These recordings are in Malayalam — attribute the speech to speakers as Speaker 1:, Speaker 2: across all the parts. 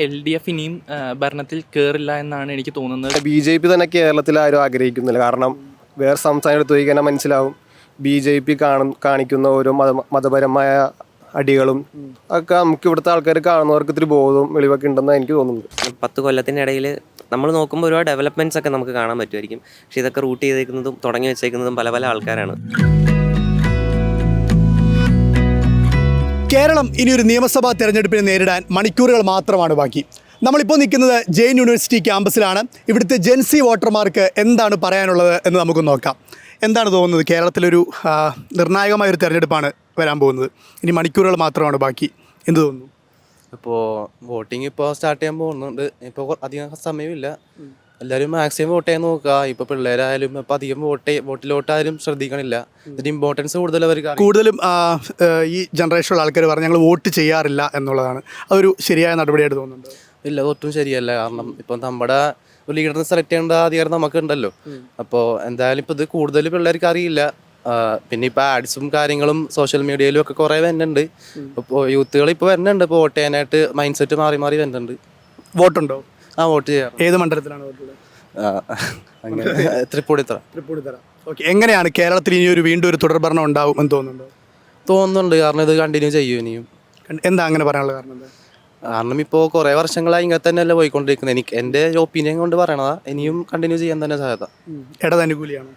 Speaker 1: LDF ഇനിയും ഭരണത്തിൽ കയറില്ല എന്നാണ് എനിക്ക് തോന്നുന്നത്.
Speaker 2: BJP തന്നെ കേരളത്തിൽ ആരും ആഗ്രഹിക്കുന്നില്ല. കാരണം വേറെ സംസ്ഥാനം എടുത്തു പോയി കഴിഞ്ഞാൽ മനസ്സിലാവും BJP കാണിക്കുന്ന ഓരോ മതപരമായ അടികളും ഒക്കെ നമുക്ക് ഇവിടുത്തെ ആൾക്കാർ കാണുന്നവർക്ക് ഇത്തിരി ബോധവും വെളിവൊക്കെ ഉണ്ടെന്നാണ് എനിക്ക് തോന്നുന്നത്.
Speaker 3: 10 കൊല്ലത്തിനിടയിൽ നമ്മൾ നോക്കുമ്പോൾ ഒരുപാട് ഡെവലപ്മെൻറ്റ്സ് ഒക്കെ നമുക്ക് കാണാൻ പറ്റുമായിരിക്കും. പക്ഷേ ഇതൊക്കെ റൂട്ട് ചെയ്തേക്കുന്നതും തുടങ്ങി വെച്ചേക്കുന്നതും പല പല ആൾക്കാരാണ്.
Speaker 4: കേരളം ഇനിയൊരു നിയമസഭാ തെരഞ്ഞെടുപ്പിനെ നേരിടാൻ മണിക്കൂറുകൾ മാത്രമാണ് ബാക്കി. നമ്മളിപ്പോൾ നിൽക്കുന്നത് ജെയിൻ യൂണിവേഴ്സിറ്റി ക്യാമ്പസിലാണ്. ഇവിടുത്തെ ജെൻസി വോട്ടർമാർക്ക് എന്താണ് പറയാനുള്ളത് എന്ന് നമുക്ക് നോക്കാം. എന്താണ് തോന്നുന്നത്? കേരളത്തിലൊരു നിർണായകമായൊരു തെരഞ്ഞെടുപ്പാണ് വരാൻ പോകുന്നത്. ഇനി മണിക്കൂറുകൾ മാത്രമാണ് ബാക്കി. എന്ത് തോന്നുന്നു?
Speaker 5: ഇപ്പോൾ വോട്ടിംഗ് ഇപ്പോൾ സ്റ്റാർട്ട് ചെയ്യാൻ പോകുന്നുണ്ട്. ഇപ്പോൾ അധികം സമയമില്ല. എല്ലാവരും മാക്സിമം വോട്ട് ചെയ്യാൻ നോക്കുക. ഇപ്പോൾ പിള്ളേരായാലും ഇപ്പോൾ അധികം വോട്ടിലോട്ടായാലും ശ്രദ്ധിക്കണില്ല. ഇതിൻ്റെ ഇമ്പോർട്ടൻസ് കൂടുതലും
Speaker 4: ഈ ജനറേഷനുള്ള ആൾക്കാർ പറഞ്ഞ് ഞങ്ങൾ വോട്ട് ചെയ്യാറില്ല എന്നുള്ളതാണ്. അതൊരു ശരിയായ നടപടിയായിട്ട് തോന്നുന്നുണ്ട്?
Speaker 5: ഇല്ല, ഒട്ടും ശരിയല്ല. കാരണം ഇപ്പം നമ്മുടെ ഒരു ലീഡറിനെ സെലക്ട് ചെയ്യേണ്ട അധികാരം നമുക്കുണ്ടല്ലോ. അപ്പോൾ എന്തായാലും ഇപ്പോൾ ഇത് കൂടുതൽ പിള്ളേർക്ക് അറിയില്ല. പിന്നെ ഇപ്പോൾ ആഡ്സും കാര്യങ്ങളും സോഷ്യൽ മീഡിയയിലും ഒക്കെ കുറേ വരുന്നുണ്ട്. ഇപ്പോൾ യൂത്തുകൾ ഇപ്പോൾ വരുന്നുണ്ട്. ഇപ്പോൾ വോട്ട് ചെയ്യാനായിട്ട് മൈൻഡ് സെറ്റ് മാറി മാറി വരുന്നുണ്ട്.
Speaker 4: വോട്ടുണ്ടോ?
Speaker 5: വോട്ട് ചെയ്യാം.
Speaker 4: ഏത് മണ്ഡലത്തിലാണ് വോട്ടുള്ളത്?
Speaker 5: അങ്ങനെ തൃപ്പൂണിത്തറ.
Speaker 4: ഓക്കെ. എങ്ങനെയാണ് കേരളത്തിൽ ഇനി വീണ്ടും ഒരു തുടർഭരണം ഉണ്ടാവും എന്ന്
Speaker 5: തോന്നുന്നുണ്ട്. കാരണം ഇത് കണ്ടിന്യൂ ചെയ്യും ഇനിയും.
Speaker 4: എന്താ അങ്ങനെ പറയാനുള്ള കാരണം എന്താ?
Speaker 5: കാരണം ഇപ്പോൾ കുറേ വർഷങ്ങളായി ഇങ്ങനെ തന്നെയല്ലേ പോയിക്കൊണ്ടിരിക്കുന്നത്. എൻ്റെ ഒപ്പീനിയൻ കൊണ്ട് പറയണതാ. ഇനിയും കണ്ടിന്യൂ ചെയ്യാൻ തന്നെ സാധ്യത.
Speaker 4: ഇടതനുകൂലിയാണ്.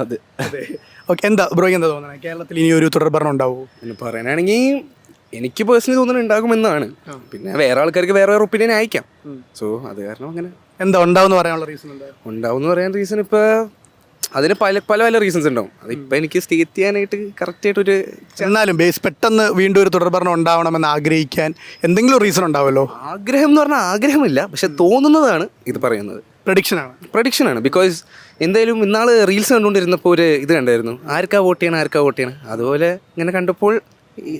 Speaker 5: അതെ.
Speaker 4: ഓക്കെ. എന്താ ബ്രോ എന്താ തോന്നുന്നത്? കേരളത്തിൽ ഇനി ഒരു തുടർഭരണം ഉണ്ടാവുമോ
Speaker 6: എന്ന് പറയാനാണെങ്കിൽ എനിക്ക് പേഴ്സണലി തോന്നുന്നത് ഉണ്ടാകുമെന്നാണ്. പിന്നെ വേറെ ആൾക്കാർക്ക് വേറെ വേറെ ഒപ്പീനിയൻ അയക്കാം. സോ അത് കാരണം അങ്ങനെ
Speaker 4: എന്താ ഉണ്ടാവും പറയാനുള്ള റീസൺ എന്താ?
Speaker 6: ഉണ്ടാവും എന്ന് പറയാൻ റീസൺ ഇപ്പോൾ അതിന് പല പല പല റീസൺസ് ഉണ്ടാവും. അതിപ്പോൾ എനിക്ക് സ്റ്റേറ്റ് ചെയ്യാനായിട്ട് കറക്റ്റായിട്ടൊരു
Speaker 4: എന്നാലും പെട്ടെന്ന് വീണ്ടും ഒരു തുടർഭരണം ഉണ്ടാവണമെന്ന് ആഗ്രഹിക്കാൻ എന്തെങ്കിലും റീസൺ ഉണ്ടാവുമല്ലോ.
Speaker 6: ആഗ്രഹം എന്ന് പറഞ്ഞാൽ ആഗ്രഹമില്ല, പക്ഷെ തോന്നുന്നതാണ് ഇത് പറയുന്നത്. പ്രഡിക്ഷനാണ്. ബിക്കോസ് എന്തായാലും ഇന്നാൾ റീൽസ് കണ്ടുകൊണ്ടിരുന്നപ്പോൾ ഒരു ഇത് കണ്ടായിരുന്നു, ആർക്കാ വോട്ട് ചെയ്യണം. അതുപോലെ ഇങ്ങനെ കണ്ടപ്പോൾ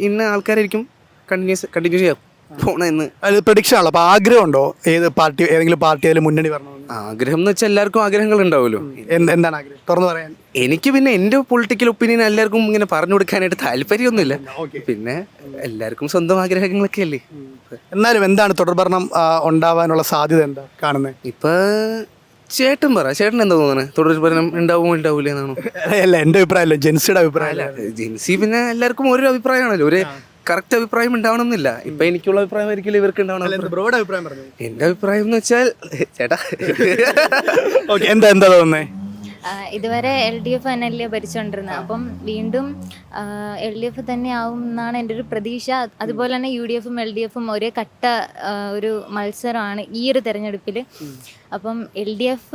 Speaker 6: ഇന്ന ആൾക്കാരായിരിക്കും കണ്ടിന്യൂ ചെയ്യാം പോണെന്ന്.
Speaker 4: അത് പ്രഡിക്ഷൻ ആണല്ലോ. അപ്പോൾ ആഗ്രഹമുണ്ടോ ഏതെങ്കിലും പാർട്ടി അതിൽ മുന്നണി വരണമെന്ന്?
Speaker 6: ആഗ്രഹം എന്ന് വെച്ചാൽ എല്ലാവർക്കും ആഗ്രഹങ്ങൾ ഉണ്ടാവുമല്ലോ.
Speaker 4: എന്താണ് ആഗ്രഹം? തുറന്നു പറയാൻ.
Speaker 6: എനിക്ക് പിന്നെ എൻ്റെ പൊളിറ്റിക്കൽ ഒപ്പീനിയൻ എല്ലാവർക്കും ഇങ്ങനെ പറഞ്ഞു കൊടുക്കാനായിട്ട് താല്പര്യമൊന്നുമില്ല. പിന്നെ എല്ലാവർക്കും സ്വന്തം ആഗ്രഹങ്ങളൊക്കെ അല്ലേ.
Speaker 4: എന്നാലും എന്താണ് തുടർഭരണം ഉണ്ടാവാനുള്ള സാധ്യത എന്താ കാണുന്നത്?
Speaker 6: ഇപ്പം ചേട്ടൻ എന്താ തോന്നുന്നത്? തുടർഭരണം ഉണ്ടാവില്ല എന്നാണോ?
Speaker 4: അല്ല, എൻ്റെ അഭിപ്രായമല്ല, ജെൻസിയുടെ അഭിപ്രായം.
Speaker 6: ജെൻസി പിന്നെ എല്ലാവർക്കും ഓരോ അഭിപ്രായമാണല്ലോ. ഒരു കറക്റ്റ് അഭിപ്രായം ഉണ്ടാവണമെന്നില്ല. ഇപ്പം എനിക്കുള്ള അഭിപ്രായമായിരിക്കില്ല ഇവർക്ക് ഉണ്ടാവണം.
Speaker 4: ബ്രോയുടെ അഭിപ്രായം പറഞ്ഞു.
Speaker 6: എൻ്റെ അഭിപ്രായം എന്ന് വെച്ചാൽ ചേട്ടാ
Speaker 4: എന്താ തോന്നുന്നത്?
Speaker 7: ഇതുവരെ LDF തന്നെയല്ലേ ഭരിച്ചുകൊണ്ടിരുന്നത്. അപ്പം വീണ്ടും LDF തന്നെ ആവും എന്നാണ് എൻ്റെ ഒരു പ്രതീക്ഷ. അതുപോലെ തന്നെ UDF-ഉം LDF-ഉം ഒരേ കട്ട ഒരു മത്സരമാണ് ഈ ഒരു തെരഞ്ഞെടുപ്പിൽ. അപ്പം LDF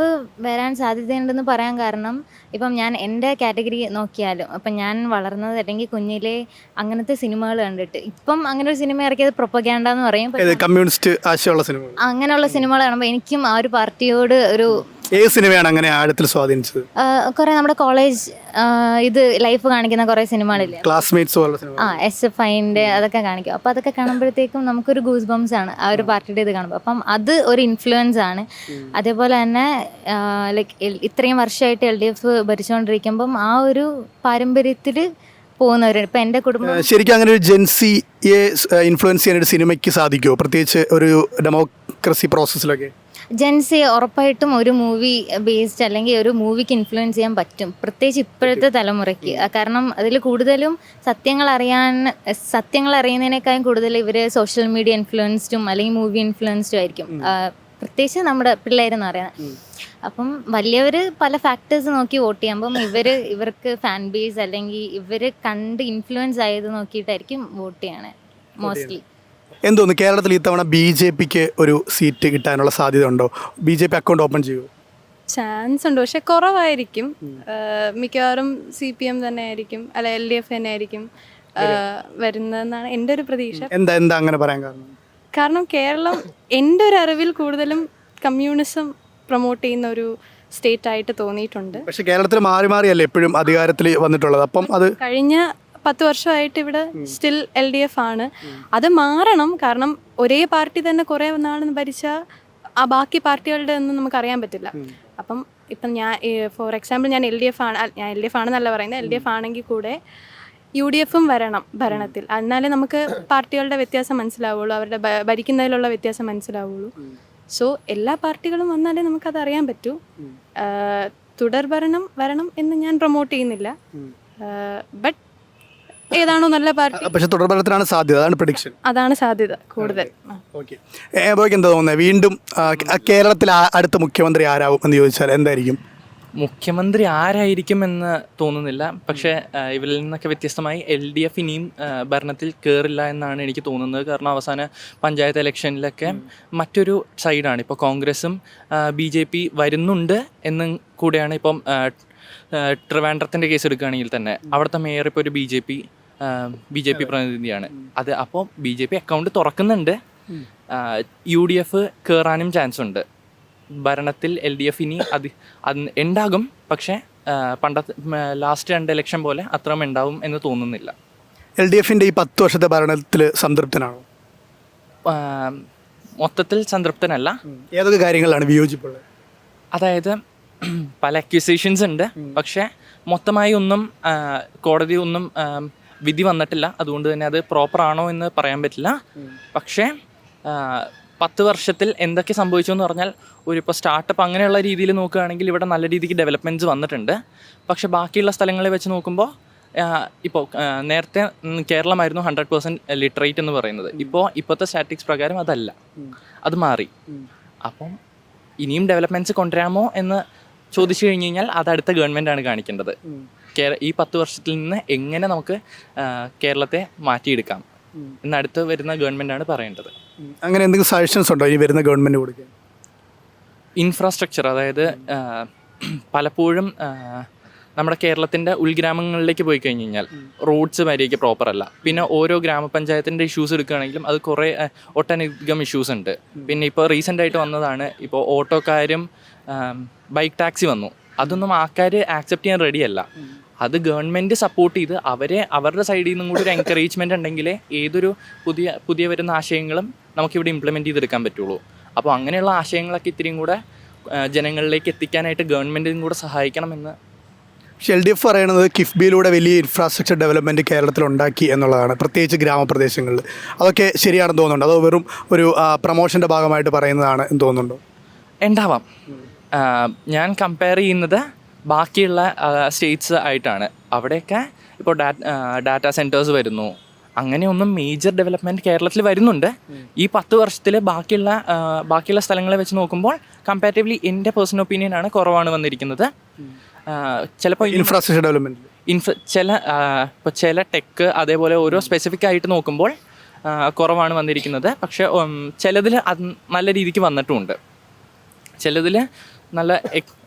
Speaker 7: വരാൻ സാധ്യതയുണ്ടെന്ന് പറയാൻ കാരണം ഇപ്പം ഞാൻ എൻ്റെ കാറ്റഗറി നോക്കിയാലും അപ്പം ഞാൻ വളർന്നത് അല്ലെങ്കിൽ കുഞ്ഞിലെ അങ്ങനത്തെ സിനിമകൾ കണ്ടിട്ട് ഇപ്പം അങ്ങനെ ഒരു സിനിമ ഇറക്കിയത് പ്രൊപ്പഗാൻഡ എന്ന് പറയും.
Speaker 4: കമ്മ്യൂണിസ്റ്റ് ആശയമുള്ള സിനിമ,
Speaker 7: അങ്ങനെയുള്ള സിനിമകൾ കാണുമ്പോൾ എനിക്കും ആ ഒരു പാർട്ടിയോട് ഒരു.
Speaker 4: ഏത് സിനിമയാണ് അങ്ങനെ ആഴത്തിൽ സ്വാധീനിച്ചത്?
Speaker 7: കുറെ നമ്മുടെ കോളേജ് ഇത് ലൈഫ് കാണിക്കുന്ന കുറെ സിനിമകളില്ലേ,
Speaker 4: ക്ലാസ്മേറ്റ്സ്
Speaker 7: SFIന്റെ അതൊക്കെ കാണിക്കും. അപ്പോൾ അതൊക്കെ കാണുമ്പോഴത്തേക്കും നമുക്കൊരു ഗൂസ് ബംസ് ആണ് ആ ഒരു പാർട്ടിയുടെ ഇത് കാണുമ്പോൾ. അപ്പം അത് ഒരു ഇൻഫ്ലുവൻസ് ആണ്. അതേപോലെ തന്നെ ലൈക്ക് ഇത്രയും വർഷമായിട്ട് LDF ഭരിച്ചുകൊണ്ടിരിക്കുമ്പം ആ ഒരു പാരമ്പര്യത്തിൽ പോകുന്നവരുണ്ട്. ഇപ്പം എൻ്റെ കുടുംബം
Speaker 4: ശരിക്കും അങ്ങനെ ഒരു ജെൻസിയെ ഇൻഫ്ലുവൻസ് ചെയ്യാനൊരു സിനിമയ്ക്ക് സാധിക്കുമോ? പ്രത്യേകിച്ച് ഒരു ഡെമോക്രസി പ്രോസസ്സിലൊക്കെ
Speaker 7: ജെൻസി ഉറപ്പായിട്ടും ഒരു മൂവി ബേസ്ഡ് അല്ലെങ്കിൽ ഒരു മൂവിക്ക് ഇൻഫ്ലുവൻസ് ചെയ്യാൻ പറ്റും, പ്രത്യേകിച്ച് ഇപ്പോഴത്തെ തലമുറയ്ക്ക്. കാരണം അതിൽ കൂടുതലും സത്യങ്ങൾ അറിയുന്നതിനേക്കാളും കൂടുതൽ ഇവർ സോഷ്യൽ മീഡിയ ഇൻഫ്ലുവൻസ്ഡും അല്ലെങ്കിൽ മൂവി ഇൻഫ്ലുവൻസ്ഡും ആയിരിക്കും, പ്രത്യേകിച്ച് നമ്മുടെ പിള്ളേരെന്ന് പറയുന്നത്. അപ്പം വലിയവർ പല ഫാക്ടേഴ്സ് നോക്കി വോട്ട് ചെയ്യുമ്പം ഇവർക്ക് ഫാൻ ബേസ് അല്ലെങ്കിൽ ഇവർ കണ്ട് ഇൻഫ്ലുവൻസ് ആയത് നോക്കിയിട്ടായിരിക്കും വോട്ട് ചെയ്യണേ മോസ്റ്റ്ലി.
Speaker 4: എന്തോന്നു കേരളത്തിൽ ഇത്തവണ BJPക്ക് ഒരു സീറ്റ് കിട്ടാനുള്ള സാധ്യത ഉണ്ടോ? BJP അക്കൗണ്ട് ഓപ്പൺ ചെയ്യുമോ?
Speaker 8: ചാൻസ് ഉണ്ട്, പക്ഷെ കുറവായിരിക്കും. മിക്കവാറും CPM തന്നെ ആയിരിക്കും, അല്ല LDF തന്നെ ആയിരിക്കും വരുന്നതെന്നാണ് എൻ്റെ ഒരു പ്രതീക്ഷ.
Speaker 4: എന്താ അങ്ങനെ പറയാൻ
Speaker 8: കാരണം കേരളം എൻ്റെ ഒരു അറിവിൽ കൂടുതലും കമ്മ്യൂണിസം പ്രൊമോട്ട് ചെയ്യുന്ന ഒരു സ്റ്റേറ്റ് ആയിട്ട് തോന്നിയിട്ടുണ്ട്.
Speaker 4: പക്ഷെ കേരളത്തിൽ മാറി മാറിയല്ലേ എപ്പോഴും അധികാരത്തിൽ വന്നിട്ടുള്ളത്. അപ്പം അത്
Speaker 8: കഴിഞ്ഞ 10 വർഷമായിട്ട് ഇവിടെ സ്റ്റിൽ LDF ആണ്. അത് മാറണം. കാരണം ഒരേ പാർട്ടി തന്നെ കുറേ നാൾ ഭരിച്ചാൽ ആ ബാക്കി പാർട്ടികളുടെ ഒന്നും നമുക്കറിയാൻ പറ്റില്ല. ഇപ്പം ഞാൻ ഫോർ എക്സാമ്പിൾ ഞാൻ LDF ആണെന്നല്ല പറയുന്നത്. LDF ആണെങ്കിൽ കൂടെ UDFും വരണം ഭരണത്തിൽ. എന്നാലേ നമുക്ക് പാർട്ടികളുടെ വ്യത്യാസം മനസ്സിലാവുള്ളൂ, അവരുടെ ഭരിക്കുന്നതിലുള്ള വ്യത്യാസം മനസ്സിലാവുള്ളൂ. സോ എല്ലാ പാർട്ടികളും വന്നാലേ നമുക്കത് അറിയാൻ പറ്റൂ. തുടർഭരണം വരണം എന്ന് ഞാൻ പ്രൊമോട്ട് ചെയ്യുന്നില്ല. ബട്ട് ഏതാണോ നല്ല പാർട്ടി
Speaker 4: പക്ഷെ തുടർഭരണത്തിനാണ് സാധ്യത, അതാണ് പ്രഡിക്ഷൻ.
Speaker 8: അതാണ് സാധ്യത കൂടുതൽ.
Speaker 4: ഓക്കെ, എന്താ തോന്നുന്നത് വീണ്ടും കേരളത്തിൽ അടുത്ത മുഖ്യമന്ത്രി ആരാവും എന്ന് ചോദിച്ചാൽ എന്തായിരിക്കും?
Speaker 1: മുഖ്യമന്ത്രി ആരായിരിക്കും എന്ന് തോന്നുന്നില്ല. പക്ഷേ ഇവരിൽ നിന്നൊക്കെ വ്യത്യസ്തമായി LDF ഇനിയും ഭരണത്തിൽ കയറില്ല എന്നാണ് എനിക്ക് തോന്നുന്നത്. കാരണം അവസാന പഞ്ചായത്ത് ഇലക്ഷനിലൊക്കെ മറ്റൊരു സൈഡാണ്. ഇപ്പോൾ കോൺഗ്രസും BJP വരുന്നുണ്ട് എന്നും കൂടെയാണ്. ഇപ്പം ട്രിവാൻഡ്രത്തിൻ്റെ കേസ് എടുക്കുകയാണെങ്കിൽ തന്നെ അവിടുത്തെ മേയർ ഇപ്പോൾ ഒരു BJP പ്രതിനിധിയാണ്. അത് അപ്പോൾ BJP അക്കൗണ്ട് തുറക്കുന്നുണ്ട്. UDF കയറാനും ചാൻസ് ഉണ്ട്. ഭരണത്തിൽ LDF ഇനി അത് ഉണ്ടാകും. പക്ഷേ പണ്ടത്തെ ലാസ്റ്റ് 2 ഇലക്ഷൻ പോലെ അത്രയും ഉണ്ടാവും എന്ന് തോന്നുന്നില്ല.
Speaker 4: LDFിൻ്റെ ഈ 10 വർഷത്തെ ഭരണത്തിൽ സംതൃപ്തനാണോ?
Speaker 1: മൊത്തത്തിൽ സംതൃപ്തനല്ല.
Speaker 4: ഏതൊക്കെ കാര്യങ്ങളാണ് വിയോജിപ്പുള്ളത്?
Speaker 1: അതായത് പല അക്യൂസേഷൻസ് ഉണ്ട്. പക്ഷേ മൊത്തമായി ഒന്നും കോടതി ഒന്നും വിധി വന്നിട്ടില്ല. അതുകൊണ്ട് തന്നെ അത് പ്രോപ്പർ ആണോ എന്ന് പറയാൻ പറ്റില്ല. പക്ഷേ 10 വർഷത്തിൽ എന്തൊക്കെ സംഭവിച്ചു എന്ന് പറഞ്ഞാൽ ഇപ്പോൾ സ്റ്റാർട്ടപ്പ് അങ്ങനെയുള്ള രീതിയിൽ നോക്കുകയാണെങ്കിൽ ഇവിടെ നല്ല രീതിക്ക് ഡെവലപ്മെൻറ്റ്സ് വന്നിട്ടുണ്ട്. പക്ഷേ ബാക്കിയുള്ള സ്ഥലങ്ങളിൽ വെച്ച് നോക്കുമ്പോൾ ഇപ്പോൾ നേരത്തെ കേരളമായിരുന്നു 100% ലിറ്ററേറ്റ് എന്ന് പറയുന്നത്. ഇപ്പോഴത്തെ സ്റ്റാറ്റിക്സ് പ്രകാരം അതല്ല, അത് മാറി. അപ്പം ഇനിയും ഡെവലപ്മെൻറ്റ്സ് കൊണ്ടുവരാമോ എന്ന് ചോദിച്ചു കഴിഞ്ഞ് കഴിഞ്ഞാൽ അത് അടുത്ത ഗവൺമെൻറ്റാണ് കാണിക്കേണ്ടത്. ഈ 10 വർഷത്തിൽ നിന്ന് എങ്ങനെ നമുക്ക് കേരളത്തെ മാറ്റിയെടുക്കാം എന്ന് അടുത്ത് വരുന്ന ഗവൺമെൻറ്റാണ് പറയേണ്ടത്.
Speaker 4: അങ്ങനെ എന്തെങ്കിലും സജഷൻസ് ഉണ്ടോ ഈ വരുന്ന ഗവൺമെൻറ് കൊടുക്കാൻ?
Speaker 1: ഇൻഫ്രാസ്ട്രക്ചർ, അതായത് പലപ്പോഴും നമ്മുടെ കേരളത്തിൻ്റെ ഉൾഗ്രാമങ്ങളിലേക്ക് പോയി കഴിഞ്ഞ് കഴിഞ്ഞാൽ റോഡ്സ് മര്യാദയ്ക്ക് പ്രോപ്പർ അല്ല. പിന്നെ ഓരോ ഗ്രാമപഞ്ചായത്തിൻ്റെ ഇഷ്യൂസ് എടുക്കുകയാണെങ്കിലും അത് ഒട്ടനധികം ഇഷ്യൂസ് ഉണ്ട്. പിന്നെ ഇപ്പോൾ റീസെൻ്റായിട്ട് വന്നതാണ്, ഇപ്പോൾ ഓട്ടോക്കാരും ബൈക്ക് ടാക്സി വന്നു. അതൊന്നും ആൾക്കാർ ആക്സെപ്റ്റ് ചെയ്യാൻ റെഡിയല്ല. അത് ഗവൺമെൻറ് സപ്പോർട്ട് ചെയ്ത് അവരുടെ സൈഡിൽ നിന്നും കൂടി ഒരു എൻകറേജ്മെൻറ്റ് ഉണ്ടെങ്കിലേ ഏതൊരു പുതിയ വരുന്ന ആശയങ്ങളും നമുക്കിവിടെ ഇംപ്ലിമെൻറ്റ് ചെയ്തെടുക്കാൻ പറ്റുള്ളൂ. അപ്പോൾ അങ്ങനെയുള്ള ആശയങ്ങളൊക്കെ ഇത്തിരിയും കൂടെ ജനങ്ങളിലേക്ക് എത്തിക്കാനായിട്ട് ഗവൺമെൻറ്റിനും കൂടെ സഹായിക്കണമെന്ന്.
Speaker 4: പക്ഷേ LDF പറയണത് കിഫ്ബിയിലൂടെ വലിയ ഇൻഫ്രാസ്ട്രക്ചർ ഡെവലപ്മെൻറ്റ് കേരളത്തിൽ ഉണ്ടാക്കി എന്നുള്ളതാണ്, പ്രത്യേകിച്ച് ഗ്രാമപ്രദേശങ്ങളിൽ. അതൊക്കെ ശരിയാണെന്ന് തോന്നുന്നുണ്ടോ? അതോ വെറും ഒരു പ്രൊമോഷൻ്റെ ഭാഗമായിട്ട് പറയുന്നതാണ് എന്ന് തോന്നുന്നുണ്ടോ?
Speaker 1: ഉണ്ടാവാം. ഞാൻ കമ്പയർ ചെയ്യുന്നത് ബാക്കിയുള്ള സ്റ്റേറ്റ്സ് ആയിട്ടാണ്. അവിടെയൊക്കെ ഇപ്പോൾ ഡാറ്റാ സെൻറ്റേഴ്സ് വരുന്നു. അങ്ങനെയൊന്നും മേജർ ഡെവലപ്മെൻറ്റ് കേരളത്തിൽ വരുന്നുണ്ട്. ഈ 10 വർഷത്തിൽ ബാക്കിയുള്ള സ്ഥലങ്ങളെ വെച്ച് നോക്കുമ്പോൾ കമ്പാരിറ്റീവ്ലി എൻ്റെ പേഴ്സണൽ ഒപ്പീനിയനാണ് കുറവാണ് വന്നിരിക്കുന്നത്. ചിലപ്പോൾ
Speaker 4: ഇൻഫ്രാസ്ട്രക്ചർ ഡെവലപ്മെൻറ്റ്
Speaker 1: ചില ടെക്ക് അതേപോലെ ഓരോ സ്പെസിഫിക് ആയിട്ട് നോക്കുമ്പോൾ കുറവാണ് വന്നിരിക്കുന്നത്. പക്ഷേ ചിലതിൽ അത് നല്ല രീതിക്ക് വന്നിട്ടുമുണ്ട്. ചിലതിൽ നല്ല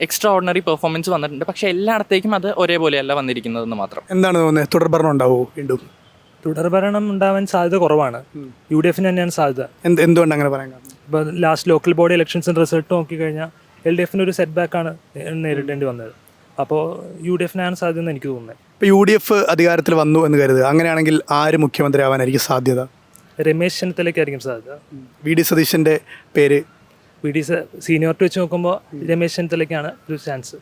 Speaker 1: എക്സ്ട്രാ ഓർഡിനറി പെർഫോമൻസ് വന്നിട്ടുണ്ട്. പക്ഷേ എല്ലായിടത്തേക്കും അത് ഒരേപോലെയല്ല വന്നിരിക്കുന്നതെന്ന് മാത്രം.
Speaker 4: എന്താണ് തോന്നുന്നത്, തുടർഭരണം ഉണ്ടാവുമോ വീണ്ടും?
Speaker 9: തുടർഭരണം ഉണ്ടാവാൻ സാധ്യത കുറവാണ്. UDFിന് തന്നെയാണ് സാധ്യത.
Speaker 4: എന്തുകൊണ്ട് അങ്ങനെ പറയാൻ കാരണം?
Speaker 9: ഇപ്പോൾ ലാസ്റ്റ് ലോക്കൽ ബോഡി ഇലക്ഷൻസിൻ്റെ റിസൾട്ട് നോക്കിക്കഴിഞ്ഞാൽ LDFിന് ഒരു സെറ്റ് ബാക്കാണ് നേരിടേണ്ടി വന്നത്. അപ്പോൾ UDFിനാണ് സാധ്യത എന്ന് എനിക്ക് തോന്നുന്നത്.
Speaker 4: ഇപ്പോൾ UDF അധികാരത്തിൽ വന്നു എന്ന് കരുതുക, അങ്ങനെയാണെങ്കിൽ ആര് മുഖ്യമന്ത്രി ആവാനായിരിക്കും സാധ്യത?
Speaker 9: രമേശ് ചെന്നിത്തലയ്ക്കായിരിക്കും സാധ്യത.
Speaker 4: VD സതീശൻ്റെ പേര്?
Speaker 9: VD സീനിയോറിറ്റി വെച്ച് നോക്കുമ്പോൾ രമേശ് ചെന്നിത്തലയ്ക്കാണ് ഒരു ചാൻസ്.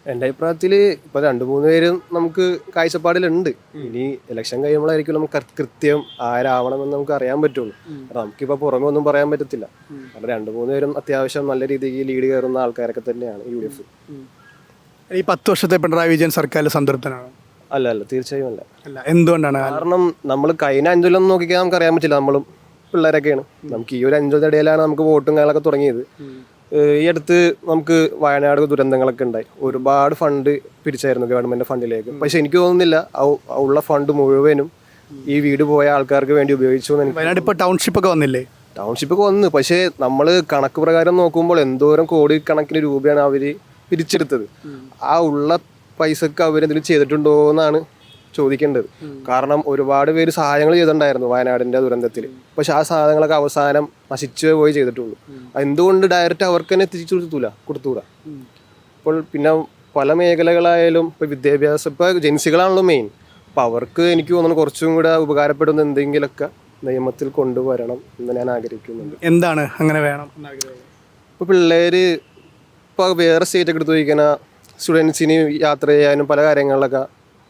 Speaker 2: എൻ്റെ അഭിപ്രായത്തിൽ ഇപ്പോൾ 2-3 പേരും നമുക്ക് കാഴ്ചപ്പാടിലുണ്ട്. ഇനി ഇലക്ഷൻ കഴിയുമ്പോഴായിരിക്കും നമുക്ക് കൃത്യം ആരാവണമെന്ന് നമുക്ക് അറിയാൻ പറ്റുള്ളൂ. കാരണം നമുക്കിപ്പോൾ പുറമെ ഒന്നും പറയാൻ പറ്റത്തില്ല. കാരണം 2-3 പേരും അത്യാവശ്യം നല്ല രീതിക്ക് ലീഡ് കയറുന്ന ആൾക്കാരൊക്കെ തന്നെയാണ് UDF.
Speaker 4: ഈ 10 വർഷത്തെ പിണറായി വിജയൻ സർക്കാരിൽ സംതൃപ്തനാണ്?
Speaker 2: അല്ല, തീർച്ചയായും അല്ല.
Speaker 4: എന്തുകൊണ്ടാണ്?
Speaker 2: കാരണം നമ്മൾ കഴിഞ്ഞ 5 കൊല്ലം നോക്കിക്കാൻ നമുക്ക് അറിയാൻ പറ്റില്ല. നമ്മളും പിള്ളേരൊക്കെയാണ്. നമുക്ക് ഈ ഒരു 5 കൊല്ലത്തെ ഇടയിലാണ് നമുക്ക് വോട്ടും കാര്യങ്ങളൊക്കെ തുടങ്ങിയത്. ഈ അടുത്ത് നമുക്ക് വയനാട് ദുരന്തങ്ങളൊക്കെ ഉണ്ടായി. ഒരുപാട് ഫണ്ട് പിരിച്ചായിരുന്നു ഗവൺമെൻറ് ഫണ്ടിലേക്ക്. പക്ഷെ എനിക്ക് തോന്നുന്നില്ല ഉള്ള ഫണ്ട് മുഴുവനും ഈ വീട് പോയ ആൾക്കാർക്ക് വേണ്ടി ഉപയോഗിച്ചു.
Speaker 4: വയനാട് ഇപ്പോൾ ടൗൺഷിപ്പൊക്കെ വന്നില്ലേ?
Speaker 2: ടൗൺഷിപ്പൊക്കെ വന്നു. പക്ഷേ നമ്മൾ കണക്ക് പ്രകാരം നോക്കുമ്പോൾ എന്തോരം കോടിക്കണക്കിന് രൂപയാണ് അവർ പിരിച്ചെടുത്തത്. ആ ഉള്ള പൈസക്ക് അവരെന്തെങ്കിലും ചെയ്തിട്ടുണ്ടോ എന്നാണ് ചോദിക്കേണ്ടത്. കാരണം ഒരുപാട് പേര് സഹായങ്ങൾ ചെയ്തിട്ടുണ്ടായിരുന്നു വയനാടിൻ്റെ ദുരന്തത്തിൽ. പക്ഷെ ആ സാധനങ്ങളൊക്കെ അവസാനം നശിച്ചു പോയി ചെയ്തിട്ടുള്ളൂ. എന്തുകൊണ്ട് ഡയറക്റ്റ് അവർക്ക് തന്നെ എത്തിച്ചു കൊടുത്തൂടാ? ഇപ്പോൾ പിന്നെ പല മേഖലകളായാലും ഇപ്പോൾ വിദ്യാഭ്യാസം, ഇപ്പോൾ ജൻസികളാണല്ലോ മെയിൻ. അപ്പോൾ അവർക്ക് എനിക്ക് തോന്നുന്നു കുറച്ചും കൂടെ ഉപകാരപ്പെടുന്ന എന്തെങ്കിലുമൊക്കെ നിയമത്തിൽ കൊണ്ടുവരണം എന്ന് ഞാൻ ആഗ്രഹിക്കുന്നുണ്ട്.
Speaker 4: എന്താണ് അങ്ങനെ വേണം?
Speaker 2: ഇപ്പോൾ പിള്ളേർ ഇപ്പോൾ വേറെ സ്റ്റേറ്റൊക്കെ എടുത്ത് ചോദിക്കുന്ന സ്റ്റുഡൻസിന് യാത്ര ചെയ്യാനും പല കാര്യങ്ങളിലൊക്കെ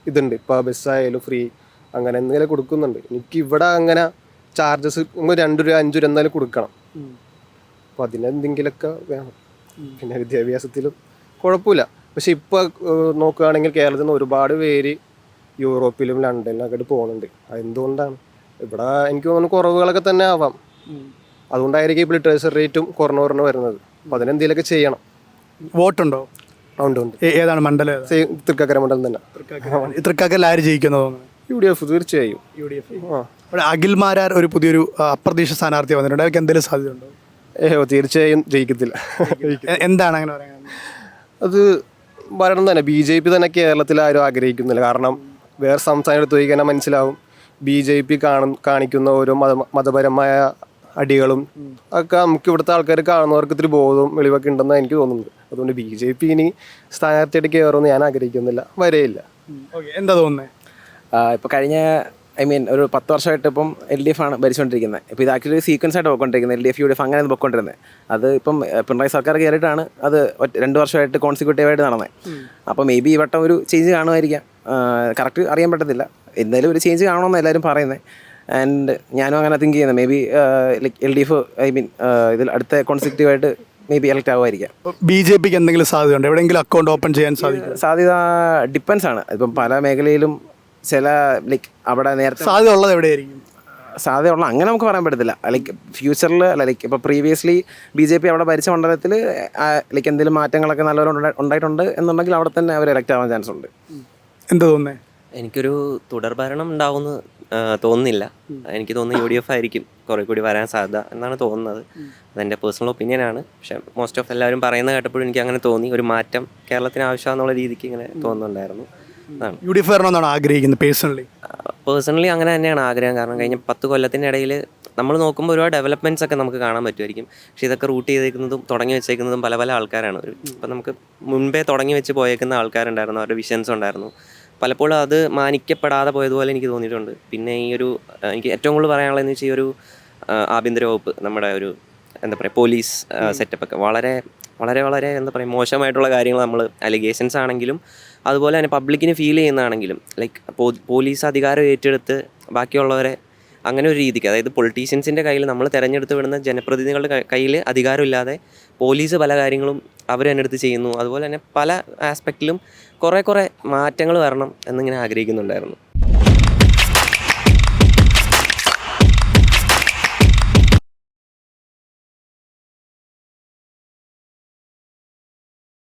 Speaker 2: ഇതുണ്ട്. ഇപ്പോൾ ബസ്സായാലും ഫ്രീ അങ്ങനെ എന്തെങ്കിലും കൊടുക്കുന്നുണ്ട്. എനിക്ക് ഇവിടെ അങ്ങനെ ചാർജസ് ₹2 ₹5 എന്നാലും കൊടുക്കണം. അപ്പോൾ അതിനെന്തെങ്കിലുമൊക്കെ വേണം. പിന്നെ വിദ്യാഭ്യാസത്തിലും കുഴപ്പമില്ല. പക്ഷെ ഇപ്പോൾ നോക്കുകയാണെങ്കിൽ കേരളത്തിൽ നിന്ന് ഒരുപാട് പേര് യൂറോപ്പിലും ലണ്ടനിലൊക്കെ പോകുന്നുണ്ട്. അതെന്തുകൊണ്ടാണ്? ഇവിടെ എനിക്ക് തോന്നുന്നു കുറവുകളൊക്കെ തന്നെ ആവാം. അതുകൊണ്ടായിരിക്കും ഇപ്പോൾ ലിറ്ററേച്ചർ റേറ്റും കുറഞ്ഞു വരുന്നത്. അപ്പോൾ അതിനെന്തെങ്കിലുമൊക്കെ ചെയ്യണം.
Speaker 4: വോട്ടുണ്ടോ?
Speaker 2: ഉണ്ട്.
Speaker 4: ഏതാണ് മണ്ഡലം ഏതാ?
Speaker 2: തൃക്കാക്കര മണ്ഡലം തന്നെ.
Speaker 4: തൃക്കാക്കരയിൽ ആര് ജയിക്കുന്നത് തോന്നുന്നത്?
Speaker 2: UDF തീർച്ചയായും.
Speaker 4: ഇവിടെ അഖിൽ മാരാർ ഒരു പുതിയൊരു അപ്രതീക്ഷിത സ്ഥാനാർത്ഥി വന്നിട്ടുണ്ട്. അവർക്ക് എന്തെങ്കിലും സാധ്യതയുണ്ടോ?
Speaker 2: തീർച്ചയായും ജയിക്കത്തില്ല.
Speaker 4: എന്താണ് അങ്ങനെ പറയാൻ?
Speaker 2: അത് ഭരണം തന്നെ BJP തന്നെ കേരളത്തിൽ ആരും ആഗ്രഹിക്കുന്നില്ല. കാരണം വേറെ സംസ്ഥാനം എടുത്ത് ചോദിക്കാൻ മനസ്സിലാവും. BJP കാണിക്കുന്ന ഓരോ മതപരമായ അടികളും ഒക്കെ നമുക്ക് ഇവിടുത്തെ ആൾക്കാർ കാണുന്നവർക്ക് ഇത്തിരി ബോധവും വെളിവൊക്കെ ഉണ്ടെന്നാണ് എനിക്ക് തോന്നുന്നത്. അതുകൊണ്ട് BJP ഇനി സ്ഥാനാർത്ഥിയായിട്ട് കയറുമെന്ന് ഞാൻ ആഗ്രഹിക്കുന്നില്ല, വരെയില്ല.
Speaker 4: എന്താ തോന്നുന്നത്?
Speaker 6: ഇപ്പോൾ കഴിഞ്ഞ ഒരു 10 വർഷമായിട്ട് ഇപ്പം LDF ആണ് ഭരിച്ചുകൊണ്ടിരിക്കുന്നത്. ഇപ്പോൾ ഇത് ആക്ച്വലി സീക്വൻസ് ആയിട്ട് പോയിക്കൊണ്ടിരിക്കുന്നത്. LDF UDF അങ്ങനെ പോയിക്കൊണ്ടിരുന്നത്. അത് ഇപ്പം പിണറായി സർക്കാർ കയറിയിട്ടാണ് അത് 2 വർഷമായിട്ട് കോൺസിക്യൂട്ടീവായിട്ട് നടന്നത്. അപ്പോൾ മേ ബി ഈ വട്ടം ഒരു ചേഞ്ച് കാണുമായിരിക്കാം. കറക്റ്റ് അറിയാൻ പറ്റത്തില്ല. എന്തായാലും ഒരു ചേഞ്ച് കാണുമെന്ന് എല്ലാവരും പറയുന്നത്. ആൻഡ് ഞാനും അങ്ങനെ തിങ്ക് ചെയ്യുന്നത്. മേ ബി LDF ഇതിൽ അടുത്ത കോൺസിക്യൂട്ടീവായിട്ട് മേ ബി എലക്ട് ആകുമായിരിക്കാം.
Speaker 4: BJPക്ക് എന്തെങ്കിലും സാധ്യതയുണ്ട്? എവിടെയെങ്കിലും അക്കൗണ്ട് ഓപ്പൺ ചെയ്യാൻ
Speaker 6: സാധ്യത ഡിപ്പെൻസ് ആണ്. ഇപ്പം പല മേഖലയിലും ചില അവിടെ നേരത്തെ
Speaker 4: സാധ്യത ഉള്ളത് എവിടെയായിരിക്കും?
Speaker 6: സാധ്യതയുള്ള അങ്ങനെ നമുക്ക് പറയാൻ പറ്റത്തില്ല. ഫ്യൂച്ചറിൽ ഇപ്പോൾ പ്രീവിയസ്ലി BJP അവിടെ ഭരിച്ച മണ്ഡലത്തിൽ എന്തെങ്കിലും മാറ്റങ്ങളൊക്കെ നല്ലവരും ഉണ്ടായിട്ടുണ്ട് എന്നുണ്ടെങ്കിൽ അവിടെ തന്നെ അവർ എലക്ട് ആവാൻ ചാൻസ് ഉണ്ട്.
Speaker 4: എന്താ തോന്നുന്നത്?
Speaker 3: എനിക്കൊരു തുടർഭരണം ഉണ്ടാവുമെന്ന് തോന്നുന്നില്ല. എനിക്ക് തോന്നുന്നു UDF ആയിരിക്കും കുറേ കൂടി വരാൻ സാധ്യത എന്നാണ് തോന്നുന്നത്. അതെൻ്റെ പേഴ്സണൽ ഒപ്പീനിയനാണ്. പക്ഷേ മോസ്റ്റ് ഓഫ് എല്ലാവരും പറയുന്നത് കേട്ടപ്പോഴും എനിക്ക് അങ്ങനെ തോന്നി. ഒരു മാറ്റം കേരളത്തിന് ആവശ്യമാണെന്നുള്ള രീതിക്ക് ഇങ്ങനെ തോന്നുന്നുണ്ടായിരുന്നു. അതാണ്
Speaker 4: UDF വരണമെന്നാണ് ആഗ്രഹിക്കുന്നത്
Speaker 3: പേഴ്സണലി അങ്ങനെ തന്നെയാണ് ആഗ്രഹം. കാരണം കഴിഞ്ഞ 10 കൊല്ലത്തിൻ്റെ ഇടയിൽ നമ്മൾ നോക്കുമ്പോൾ ഒരുപാട് ഡെവലപ്മെൻറ്റ്സ് ഒക്കെ നമുക്ക് കാണാൻ പറ്റുമായിരിക്കും. പക്ഷേ ഇതൊക്കെ റൂട്ട് ചെയ്തേക്കുന്നതും തുടങ്ങി വെച്ചേക്കുന്നതും പല പല ആൾക്കാരാണ്. ഇപ്പം നമുക്ക് മുൻപേ തുടങ്ങി വെച്ച് പോയേക്കുന്ന ആൾക്കാരുണ്ടായിരുന്നു, അവരുടെ വിഷൻസ് ഉണ്ടായിരുന്നു. പലപ്പോഴും അത് മാനിക്കപ്പെടാതെ പോയതുപോലെ എനിക്ക് തോന്നിയിട്ടുണ്ട്. പിന്നെ എനിക്ക് ഏറ്റവും കൂടുതൽ പറയാനുള്ളതെന്ന് വെച്ചാൽ ഈ ഒരു ആഭ്യന്തര വകുപ്പ്, നമ്മുടെ ഒരു എന്താ പറയുക പോലീസ് സെറ്റപ്പൊക്കെ വളരെ വളരെ വളരെ എന്താ പറയുക മോശമായിട്ടുള്ള കാര്യങ്ങൾ നമ്മൾ അലിഗേഷൻസ് ആണെങ്കിലും അതുപോലെ തന്നെ പബ്ലിക്കിന് ഫീൽ ചെയ്യുന്നതാണെങ്കിലും പോലീസ് അധികാരം ഏറ്റെടുത്ത് ബാക്കിയുള്ളവരെ അങ്ങനെ ഒരു രീതിക്ക്, അതായത് പൊളിറ്റീഷ്യൻസിൻ്റെ കയ്യിൽ നമ്മൾ തിരഞ്ഞെടുത്ത് വിടുന്ന ജനപ്രതിനിധികളുടെ കയ്യിൽ അധികാരമില്ലാതെ പോലീസ് പല കാര്യങ്ങളും അവർ തന്നെ എടുത്ത് ചെയ്യുന്നു. അതുപോലെ തന്നെ പല ആസ്പെക്റ്റിലും കുറേ മാറ്റങ്ങൾ വരണം എന്നിങ്ങനെ ആഗ്രഹിക്കുന്നുണ്ടായിരുന്നു.